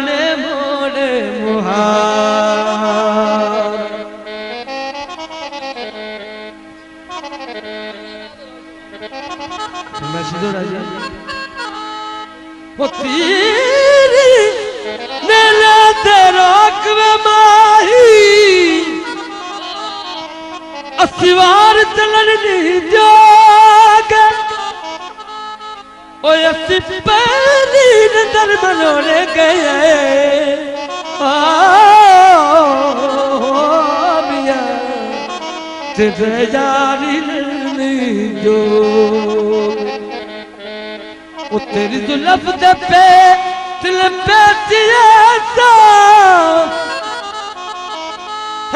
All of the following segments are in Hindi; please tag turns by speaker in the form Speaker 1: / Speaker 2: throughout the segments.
Speaker 1: जाने मोड़े मुहार। मैं सीधो राजा वो तेरी नेला तेरा कवे माही असिवार चलन नहीं जोगे ओ अस्सी पहली नजर मनोरे गए मिया तेरे यारी नहीं जो ओ तेरी जुल्फ दे पे दिल पे दिया सा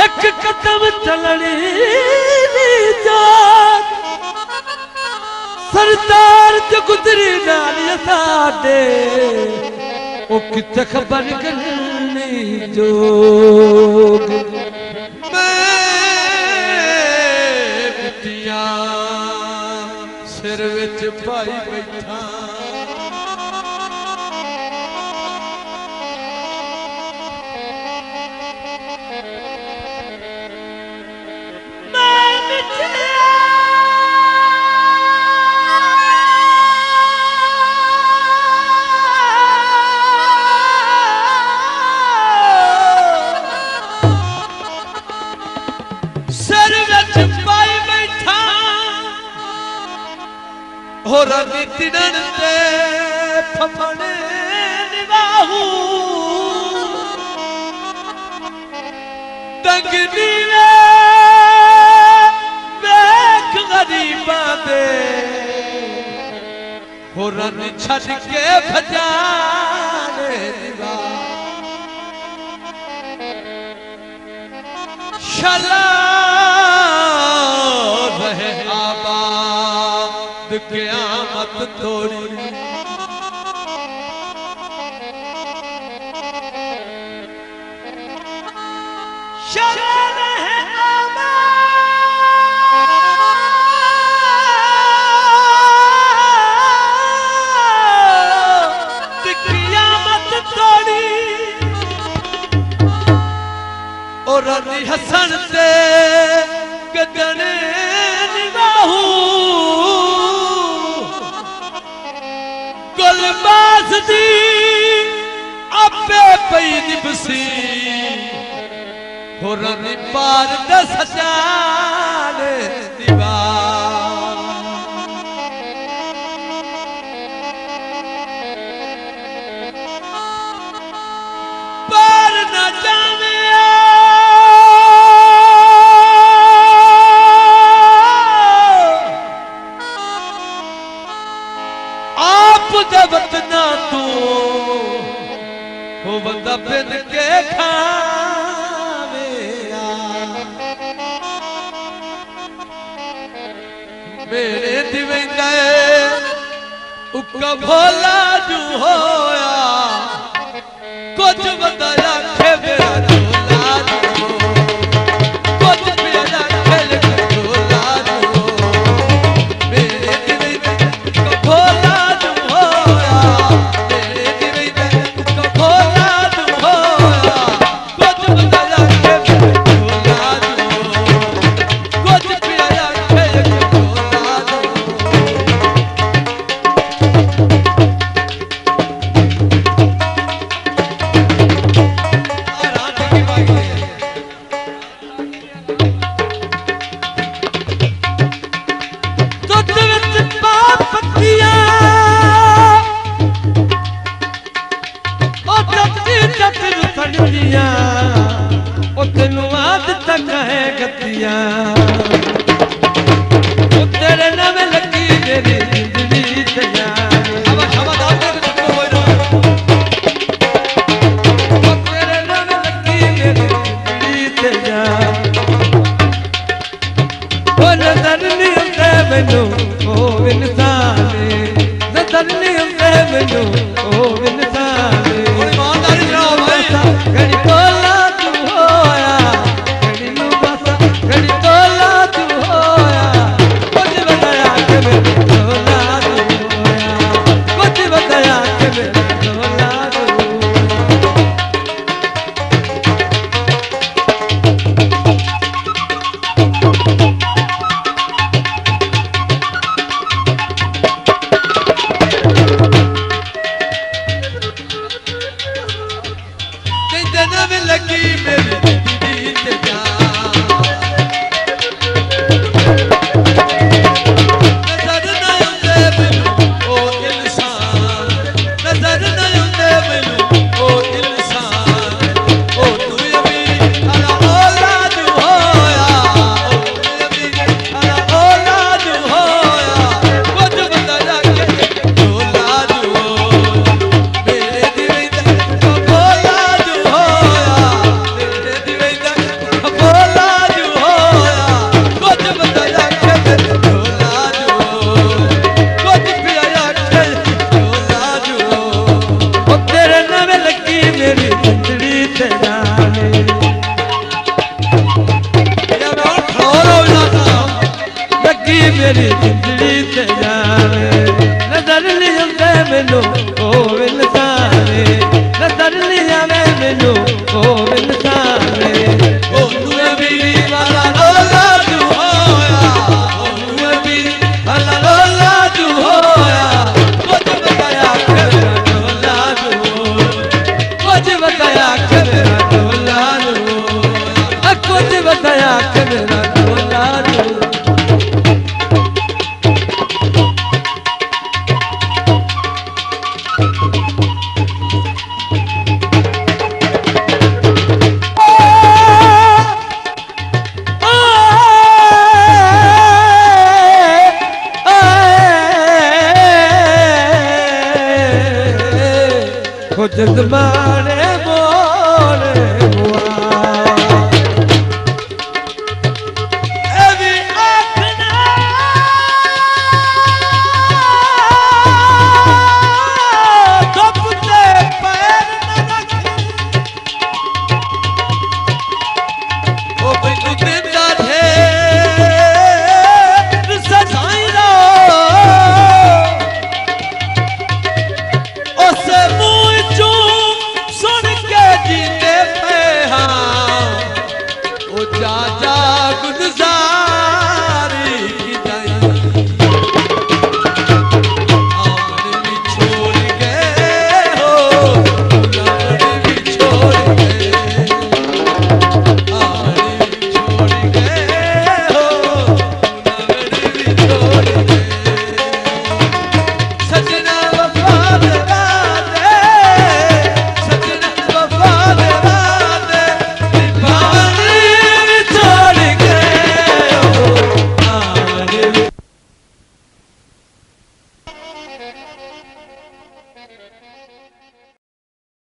Speaker 1: एक कदम चलनी जो सरदार जो गुजरी नालिया साडे ओ किते खबर करनी जो
Speaker 2: मैं सिर विच पाई बैठा और तिड़न ते फफने निवाहू तंगनी वेख गरीबा दे और छड़ के भजाने निवा शला रहे क़यामत थोड़ी शरण है आबाद क़यामत थोड़ी और अली हसन से गगने निगाहू गुलबाज दी आपे पई निबसी होरनी पार दस जाने दीवार पार न जावे वतना तू हो बंदा बिन के खावे मेरे दिवे गए उका भोला जू होया कुछ बंदा आखे मेरा झोला जू कुछ मेरा खेल झोला जू मेरे दिवे उका भोला तेरे नाम लगी मेरी जिंदगी तेरे नाम लगी मेरी जिंदगी वो नजर नहीं आते मैनू ओ इंसाने नजर नहीं आते मैनू ओ इंसाने घड़ी बोला तू होया घड़ी बोला तू होया कुछ बताया नवी लगी मेरी जिंदड़ी ते जान नजर न आउंदे मैनू ओ इंसान नजर न आउंदे मैनू ओ इंसान ओ तू अभी अला औलाद होया ओ तू अभी अला औलाद होया कुछ बता जाके औलाद हो मेरे दिल दे औलाद होया मेरे दिल दे औलाद होया कुछ बता जाके औलाद हो कुछ पिया जाके औलाद हो
Speaker 1: ओ तेरे नाल लगी मेरी जिंदड़ी ते जाने
Speaker 2: या मैं खड़ो हो जाता
Speaker 1: लगी मेरी जिंदड़ी ते जाने नजर नहीं आंदे मैनू ओ इंसाने नजर नहीं आवे मैनू ओ इंसाने
Speaker 2: ओ तू अभी वाला औलाद होया ओ तू अभी वाला औलाद होया कुछ बताया कर औलाद हो
Speaker 1: कुछ बताया कि मेरा औलाद हो कुछ बताया कि मेरा औलाद हो खुद जमाने बोले